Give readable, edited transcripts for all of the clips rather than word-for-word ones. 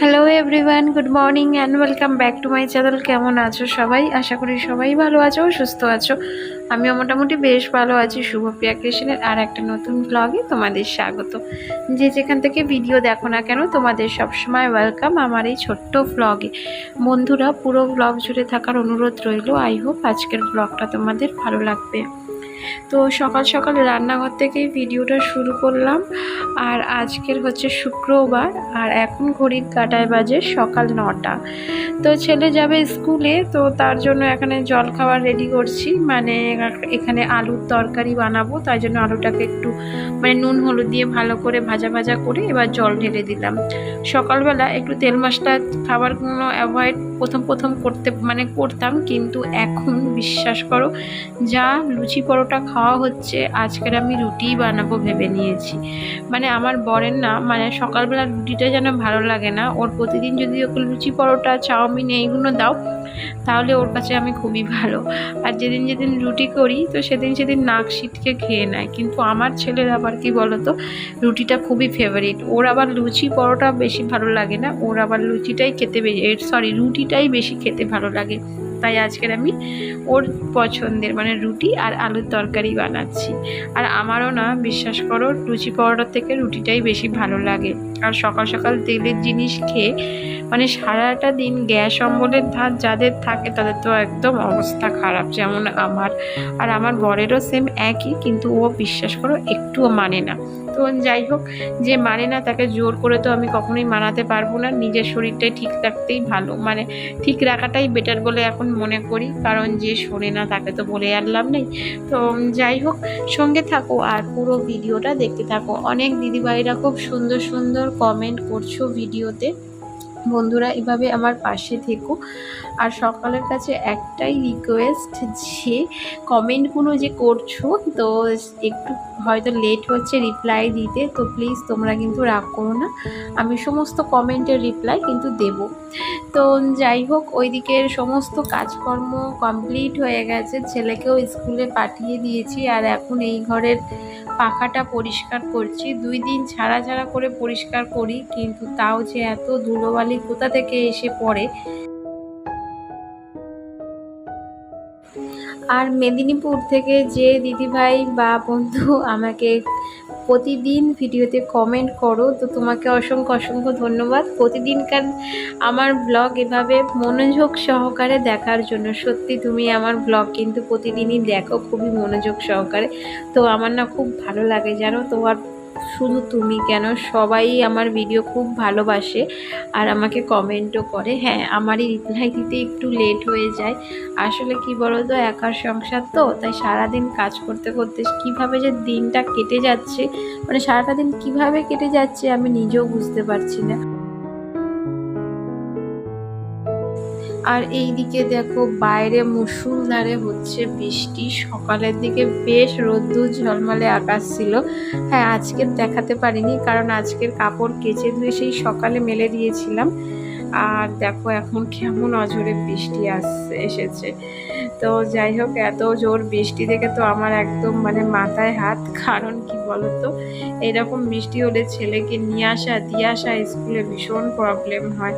Hello everyone, good morning and welcome back to my channel. কেমন আছো সবাই? আশা করি সবাই ভালো আছো, সুস্থ আছো। আমিও মোটামুটি বেশ ভালো আছি। শুভপ্রিয়া ক্রিয়েশনের আর একটা নতুন ব্লগে তোমাদের স্বাগত। যে যেখান থেকে ভিডিও দেখো না কেন, তোমাদের সবসময় ওয়েলকাম আমার এই ছোট্ট ব্লগে। বন্ধুরা, পুরো ব্লগ জুড়ে থাকার অনুরোধ রইল। আই হোপ আজকের ব্লগটা তোমাদের ভালো লাগবে। তো সকাল সকাল রান্নাঘর থেকেই ভিডিওটা শুরু করলাম। আর আজকের হচ্ছে শুক্রবার, আর এখন ঘড়ির কাঁটায় বাজে সকাল 9টা। তো ছেলে যাবে স্কুলে, তো তার জন্য এখানে জল খাবার রেডি করছি। মানে এখানে আলুর তরকারি বানাবো, তাই জন্য আলুটাকে একটু মানে নুন হলুদ দিয়ে ভালো করে ভাজা ভাজা করে এবার জল ঢেলে দিলাম। সকালবেলা একটু তেল মশলা খাবারগুলো অ্যাভয়েড প্রথম প্রথম করতাম, কিন্তু এখন বিশ্বাস করো, যা লুচি পরোটা খাওয়া হচ্ছে, আজকের আমি রুটিই বানাবো ভেবে নিয়েছি। মানে আমার বরের না, মানে সকালবেলা রুটিটা যেন ভালো লাগে না ওর। প্রতিদিন যদি ওকে লুচি পরোটা চাউমিন এইগুলো দাও, তাহলে ওর কাছে আমি খুবই ভালো। আর যেদিন যেদিন রুটি করি, তো সেদিন সেদিন নাক সিটকে খেয়ে নেয়। কিন্তু আমার ছেলের আবার কি বলতো, রুটিটা খুবই ফেভারিট ওর। আবার লুচি পরোটা বেশি ভালো লাগে না ওর, আবার রুটিটাই বেশি খেতে ভালো লাগে। তাই আজকের আমি ওর পছন্দের মানে রুটি আর আলুর তরকারি বানাচ্ছি। আর আমারও না, বিশ্বাস করো, লুচি পরোটার থেকে রুটিটাই বেশি ভালো লাগে। আর সকাল সকাল তেলের জিনিস খেয়ে মানে সারাটা দিন গ্যাস অম্বলের ধাত যাদের থাকে, তাদের তো একদম অবস্থা খারাপ, যেমন আমার। আর আমার বরেরও সেম একই, কিন্তু ও বিশ্বাস করো একটুও মানে না। তো যাই হোক, যে মানে না তাকে জোর করে তো আমি কখনোই মানাতে পারবো না। নিজের শরীরটাই ঠিক রাখতেই ভালো, মানে ঠিক রাখাটাই বেটার বলে এখন মনে করি। কারণ যে শোনে না তাকে তো বলে আর লাভ নেই। তো যাই হোক, সঙ্গে থাকো আর পুরো ভিডিওটা দেখতে থাকো। অনেক দিদিভাইরা খুব সুন্দর সুন্দর কমেন্ট করছো ভিডিওতে। বন্ধুরা, এভাবে আমার পাশে থেকো। আর সকালের কাছে একটাই রিকোয়েস্ট, যে কমেন্টগুলো যে করছো, তো একটু হয়তো লেট হচ্ছে রিপ্লাই দিতে, তো প্লিজ তোমরা কিন্তু রাগ করো না। আমি সমস্ত কমেন্টের রিপ্লাই কিন্তু দেব। তো যাই হোক, ওইদিকের সমস্ত কাজকর্ম কমপ্লিট হয়ে গেছে, ছেলেকেও স্কুলে পাঠিয়ে দিয়েছি। আর এখন এই ঘরের পাখাটা পরিষ্কার করছি। 2 দিন ছাড়া ছাড়া করে পরিষ্কার করি, কিন্তু তাও যে এত ধুলোবালি কোথা থেকে এসে পড়ে। আর মেদিনীপুর থেকে যে দিদিভাই বা বন্ধু আমাকে প্রতিদিন ভিডিওতে কমেন্ট করো, তো তোমাকে অসংখ্য অসংখ্য ধন্যবাদ প্রতিদিনকার আমার ব্লগ এভাবে মনোযোগ সহকারে দেখার জন্য। সত্যি তুমি আমার ব্লগ কিন্তু প্রতিদিনই দেখো খুবই মনোযোগ সহকারে। তো আমার না খুব ভালো লাগে জানো। তোমার শুধু তুমি কেন, সবাই আমার ভিডিও খুব ভালোবাসে আর আমাকে কমেন্টও করে। হ্যাঁ, আমারই রিপ্লাই দিতে একটু লেট হয়ে যায়। আসলে কি বলো তো, একার সংসার তো, তাই সারাদিন কাজ করতে করতে কিভাবে যে দিনটা কেটে যাচ্ছে, মানে সারাটা দিন কিভাবে কেটে যাচ্ছে আমি নিজেও বুঝতে পারছি না। আর এই দিকে দেখো, বাইরে মুষলধারে হচ্ছে বৃষ্টি। সকালের দিকে বেশ রোদ্দুর ঝলমলে আকাশ ছিল। হ্যাঁ, আজকের দেখাতে পারিনি, কারণ আজকের কাপড় কেচে ধুয়ে সেই সকালে মেলে দিয়েছিলাম। আর দেখো এখন কেমন অঝোরে বৃষ্টি এসেছে। তো যাই হোক, এত জোর বৃষ্টি দেখে তো আমার একদম মানে মাথায় হাত। কারণ কি বলতো, এরকম বৃষ্টি হলে ছেলেকে নিয়ে আসা দিয়ে আসা স্কুলে ভীষণ প্রবলেম হয়।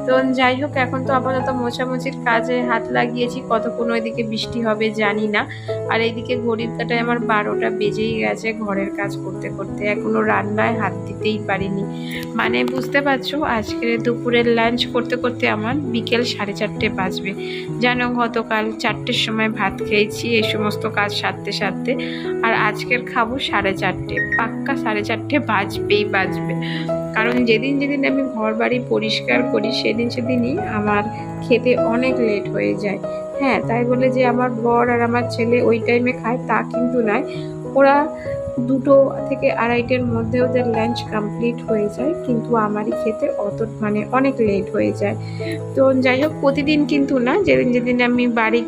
তো যাই হোক, এখন তো আপাতত মোছামুছির কাজে হাত লাগিয়েছি, কতক্ষণ ওইদিকে বৃষ্টি হবে জানি না। আর এইদিকে ঘড়ির কাঁটায় আমার 12টা বেজেই গেছে ঘরের কাজ করতে করতে, এখনো রান্নায় হাত দিতেই পারিনি। মানে বুঝতে পারছো, আজকের দুপুরের লাঞ্চ করতে করতে আমার বিকেল 4:30 বাজবে। জানো, গতকাল 4টের সময় ভাত খেয়েছি এই সমস্ত কাজ সারতে সারতে। আর আজকের খাবো 4:30, পাক্কা 4:30 বাজবে। কারণ যেদিন যেদিন আমি ঘর বাড়ি পরিষ্কার করি, সেদিনই আমার খেতে অনেক লেট হয়ে যায়। হ্যাঁ, তাই বলে যে আমার বর আর আমার ছেলে ওই টাইমে খায় তা কিন্তু নয়। ওরা 2টো থেকে 2:30-এর মধ্যে ওদের লাঞ্চ কমপ্লিট হয়ে যায়, কিন্তু আমারই খেতে মানে অনেক লেট হয়ে যায়। তো যাই হোক, প্রতিদিন কিন্তু না, যেদিন যেদিন আমি বাড়ি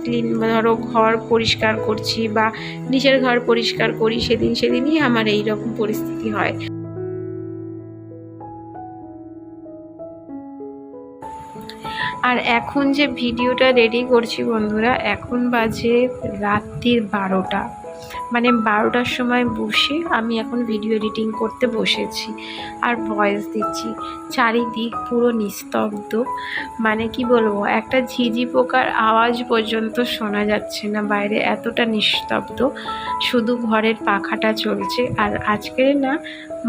ধরো ঘর পরিষ্কার করছি বা নিচের ঘর পরিষ্কার করি, সেদিনই আমার এই রকম পরিস্থিতি হয়। আর এখন যে ভিডিওটা রেডি করছি বন্ধুরা, এখন বাজে রাত্রির 12টা। মানে 12টার সময় বসে আমি এখন ভিডিও এডিটিং করতে বসেছি আর ভয়েস দিচ্ছি। চারিদিক পুরো নিস্তব্ধ, মানে কি বলবো, একটা ঝিঝি পোকার আওয়াজ পর্যন্ত শোনা যাচ্ছে না বাইরে, এতটা নিস্তব্ধ, শুধু ঘরের পাখাটা চলছে। আর আজকে না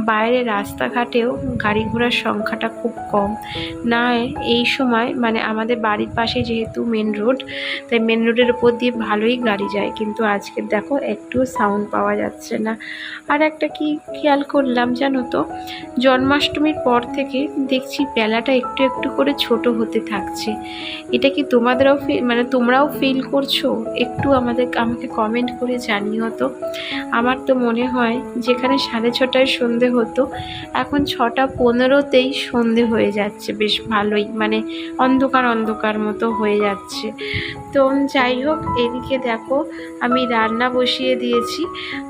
বাইরে রাস্তাঘাটেও গাড়ি ঘোড়ার সংখ্যাটা খুব কম। না এই সময় মানে আমাদের বাড়ির পাশে যেহেতু মেন রোড, তাই মেন রোডের উপর দিয়ে ভালোই গাড়ি যায়, কিন্তু আজকে দেখো একটু সাউন্ড পাওয়া যাচ্ছে না। আর একটা কি খেয়াল করলাম জানো তো, জন্মাষ্টমীর পর থেকে দেখছি বেলাটা একটু একটু করে ছোট হতে থাকছে। এটা কি তোমাদেরও মানে তোমরাও ফিল করছো? একটু আমাকে কমেন্ট করে জানিও তো। আমার তো মনে হয় যেখানে 6:30টায় সন্ধে হতো, এখন 6:15তেই সন্ধে হয়ে যাচ্ছে, বেশ ভালোই, মানে অন্ধকার অন্ধকার মতো হয়ে যাচ্ছে। তো যাই হোক, এদিকে দেখো আমি রান্না বসিয়ে দিয়েছি,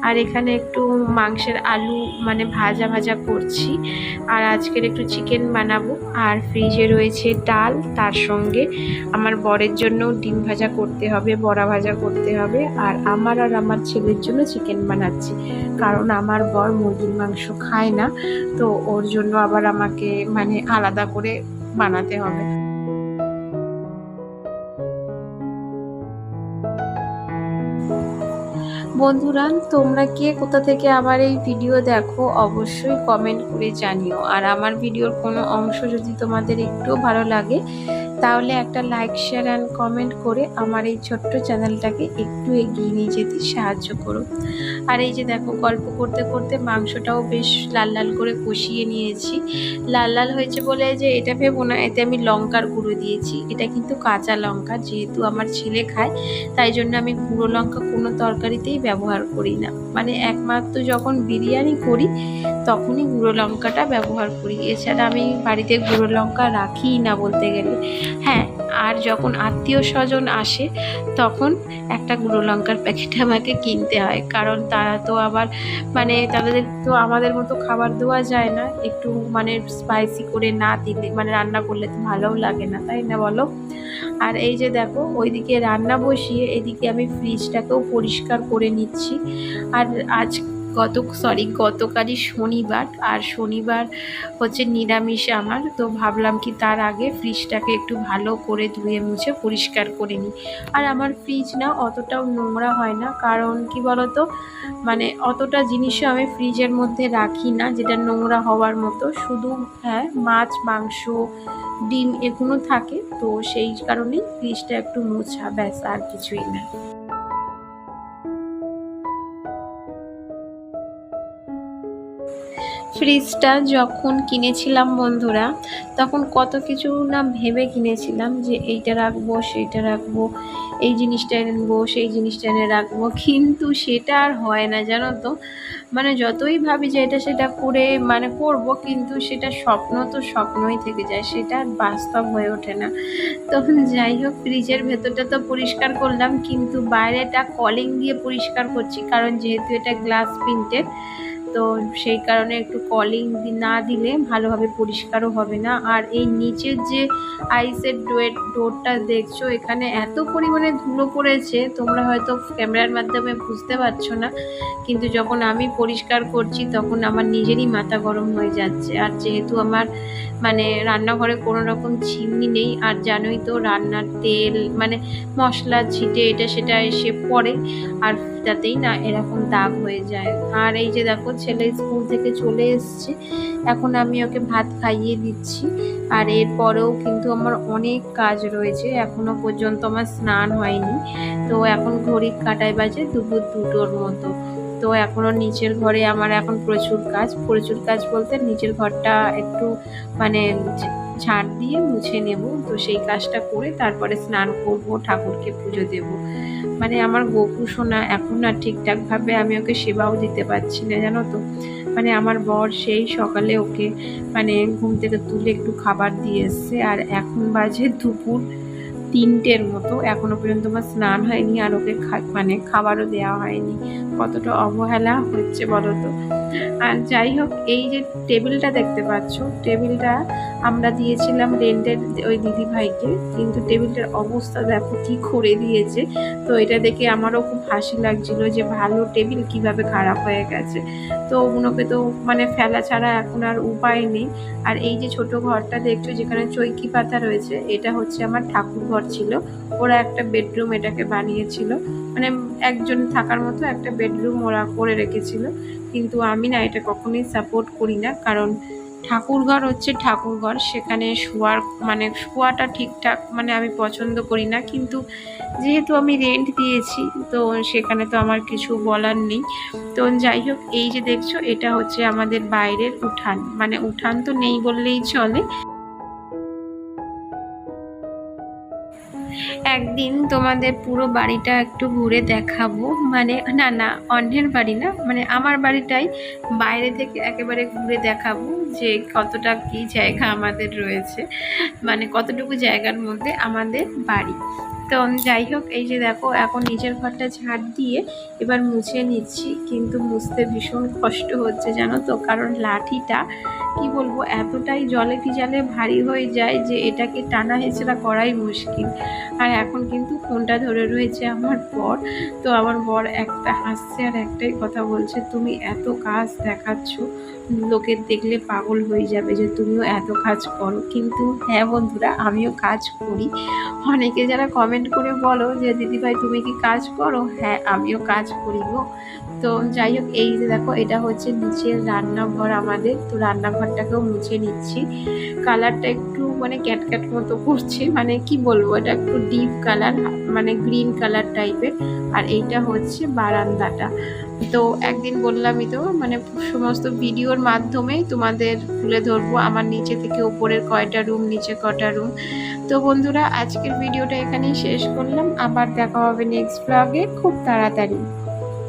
আর এখানে একটু মাংসের আলু মানে ভাজা ভাজা করছি, আর আজকের একটু চিকেন বানাবো। আর ফ্রিজে রয়েছে ডাল, তার সঙ্গে আমার বরের জন্য ডিম ভাজা করতে হবে, বড়া ভাজা করতে হবে, আর আমার ছেলের জন্য চিকেন বানাচ্ছি, কারণ আমার বর মুরগির মাংস খায় না, তো ওর জন্য আবার আমাকে মানে আলাদা করে বানাতে হবে। বন্ধুরা, তোমরা কে কোথা থেকে আমার এই ভিডিও দেখো অবশ্যই কমেন্ট করে জানিও। আর আমার ভিডিওর কোনো অংশ যদি তোমাদের একটু ভালো লাগে, তাহলে একটা লাইক, শেয়ার অ্যান্ড কমেন্ট করে আমার এই ছোট্ট চ্যানেলটাকে একটু এগিয়ে নিয়ে যেতে সাহায্য করো। আর এই যে দেখো, গল্প করতে করতে মাংসটাও বেশ লাল লাল করে কষিয়ে নিয়েছি। লাল লাল হয়েছে বলে যে এটা ভেবো না, এতে আমি লঙ্কার গুঁড়ো দিয়েছি, এটা কিন্তু কাঁচা লঙ্কা, যেহেতু আমার ছেলে খায় তাই জন্য আমি গুঁড়ো লঙ্কা কোনো তরকারিতেই ব্যবহার করি না। মানে একমাত্র যখন বিরিয়ানি করি তখনই গুঁড়ো লঙ্কাটা ব্যবহার করি, এছাড়া আমি বাড়িতে গুঁড়ো লঙ্কা রাখিই না বলতে গেলে। হ্যাঁ, আর যখন আত্মীয় স্বজন আসে তখন একটা গুঁড়ো লঙ্কার প্যাকেট আমাকে কিনতে হয়, কারণ তারা তো আবার মানে তাদের তো আমাদের মতো খাবার দেওয়া যায় না, একটু মানে স্পাইসি করে না দিলে মানে রান্না করলে তো ভালোও লাগে না, তাই না বলো? আর এই যে দেখো, ওইদিকে রান্না বসিয়ে এদিকে আমি ফ্রিজটাকেও পরিষ্কার করে নিচ্ছি। আর গতকালই শনিবার, আর শনিবার হচ্ছে নিরামিষ আমার, তো ভাবলাম কি তার আগে ফ্রিজটাকে একটু ভালো করে ধুয়ে মুছে পরিষ্কার করে নিই। আর আমার ফ্রিজ না অতটাও নোংরা হয় না, কারণ কি বলতো, মানে অতটা জিনিসও আমি ফ্রিজের মধ্যে রাখি না যেটা নোংরা হওয়ার মতো, শুধু হ্যাঁ মাছ, মাংস, ডিম এগুলো থাকে, তো সেই কারণেই ফ্রিজটা একটু মোছা, ব্যাস, আর কিছুই না। ফ্রিজটা যখন কিনেছিলাম বন্ধুরা, তখন কত কিছু না ভেবে কিনেছিলাম, যে এইটা রাখবো, সেইটা রাখবো, এই জিনিসটা এনে নেবো, সেই জিনিসটা এনে রাখবো, কিন্তু সেটা আর হয় না জানো তো। মানে যতই ভাবি যে এটা সেটা করে মানে করব, কিন্তু সেটা স্বপ্ন তো স্বপ্নই থেকে যায়, সেটা আর বাস্তব হয়ে ওঠে না। তখন যাই হোক, ফ্রিজের ভেতরটা তো পরিষ্কার করলাম, কিন্তু বাইরেটা কলিং দিয়ে পরিষ্কার করছি, কারণ যেহেতু এটা গ্লাস প্রিন্টেড, তো সেই কারণে একটু কলিং না দিলে ভালোভাবে পরিষ্কারও হবে না। আর এই নিচের যে আইসের ডোরটা দেখছো, এখানে এত পরিমাণে ধুলো পড়েছে, তোমরা হয়তো ক্যামেরার মাধ্যমে বুঝতে পারছো না, কিন্তু যখন আমি পরিষ্কার করছি তখন আমার নিজেরই মাথা গরম হয়ে যাচ্ছে। আর যেহেতু আমার মানে রান্নাঘরে কোনো রকম চিমনি নেই, আর জানোই তো রান্নার তেল মানে মশলা ছিটে এটা সেটা এসে পড়ে, আর তাতেই না এরকম দাগ হয়ে যায়। আর এই যে দেখো, ছেলে স্কুল থেকে চলে এসছে, এখন আমি ওকে ভাত খাইয়ে দিচ্ছি। আর এরপরেও কিন্তু আমার অনেক কাজ রয়েছে, এখনো পর্যন্ত আমার স্নান হয়নি। তো এখন ঘড়ির কাঁটায় বাজে দুপুর 2টোর মতো। তো এখনও নিচের ঘরে আমার এখন প্রচুর কাজ বলতে নিচের ঘরটা একটু মানে ঝাড় দিয়ে মুছে নেব, তো সেই কাজটা করে তারপরে স্নান করব, ঠাকুরকে পুজো দেব। মানে আমার গোপু সোনা এখন আর ঠিকঠাকভাবে আমি ওকে সেবাও দিতে পারছি না জানো তো। মানে আমার বর সেই সকালে ওকে মানে ঘুম থেকে তুলে একটু খাবার দিয়ে এসছে, আর এখন বাজে দুপুর 3টের মতো, এখনো পর্যন্ত আমার স্নান হয়নি আর ওকে মানে খাবারও দেওয়া হয়নি। কতটা অবহেলা হচ্ছে বলো তো। আর যাই হোক, এই যে টেবিলটা দেখতে পাচ্ছ, টেবিলটা আমরা দিয়েছিলাম রেন্টের ওই দিদি ভাইকে, কিন্তু টেবিলটার অবস্থা দেখো কি করে দিয়েছে। তো এটা দেখে আমারও খুব হাসি লাগছিল যে ভালো টেবিল কিভাবে খারাপ হয়ে গেছে। তো ওগুলোকে তো মানে ফেলা ছাড়া এখন আর উপায় নেই। আর এই যে ছোট ঘরটা দেখছো যেখানে চৈকি পাতা রয়েছে, এটা হচ্ছে আমার ঠাকুর ঘর ছিল। ওরা একটা বেডরুম এটাকে বানিয়েছিল, মানে একজন থাকার মতো একটা বেডরুম ওরা করে রেখেছিল। কিন্তু আমি না এটা কখনোই সাপোর্ট করি না, কারণ ঠাকুরঘর হচ্ছে ঠাকুরঘর, সেখানে শোয়াটা ঠিকঠাক মানে আমি পছন্দ করি না। কিন্তু যেহেতু আমি রেন্ট দিয়েছি, তো সেখানে তো আমার কিছু বলার নেই। তো যাই হোক, এই যে দেখছো এটা হচ্ছে আমাদের বাইরের উঠান, মানে উঠান তো নেই বললেই চলে। একদিন তোমাদের পুরো বাড়িটা একটু ঘুরে দেখাবো, মানে না না, অন্যের বাড়ি না, মানে আমার বাড়িটাই বাইরে থেকে একেবারে ঘুরে দেখাবো যে কতটা কি জায়গা আমাদের রয়েছে, মানে কতটুকু জায়গার মধ্যে আমাদের বাড়ি। তো যাই হোক, এই যে দেখো এখন নিচের ঘরটা ঝাড় দিয়ে এবার মুছে নিচ্ছি, কিন্তু মুছতে ভীষণ কষ্ট হচ্ছে জানো তো, কারণ লাঠিটা কি বলবো এতটাই জলে ভিজালে ভারী হয়ে যায় যে এটাকে টানা হেঁচড়া করাই মুশকিল। আর এখন কিন্তু ফোনটা ধরে রয়েছে আমার বর। তো আমার বর একটা হাসছে আর একটাই কথা বলছে, তুমি এত কাজ দেখাচ্ছ, লোকের দেখলে পাগল হয়ে যাবে যে তুমিও এত কাজ করো। কিন্তু হ্যাঁ বন্ধুরা, আমিও কাজ করি। অনেকে যারা কমেন্ট করে বলো যে দিদিভাই তুমি কি কাজ করো, হ্যাঁ আমিও কাজ করি গো। তো যাই হোক, এই যে দেখো এটা হচ্ছে নিচের রান্নাঘর আমাদের, তো রান্নাঘরটাকেও মুছে নিচ্ছি। কালারটা একটু মানে ক্যাটক্যাট মতো করছে, মানে কি বলবো, এটা একটু ডিপ কালার, মানে গ্রিন কালার টাইপের। আর এইটা হচ্ছে বারান্দাটা। তো একদিন বললামই তো, মানে সমস্ত ভিডিওর মাধ্যমে তোমাদের তুলে ধরবো আমার নিচে থেকে উপরের কয়টা রুম, নিচে কটা রুম। তো বন্ধুরা, আজকের ভিডিওটা এখানেই শেষ করলাম, আবার দেখা হবে নেক্সট ব্লগে খুব তাড়াতাড়ি।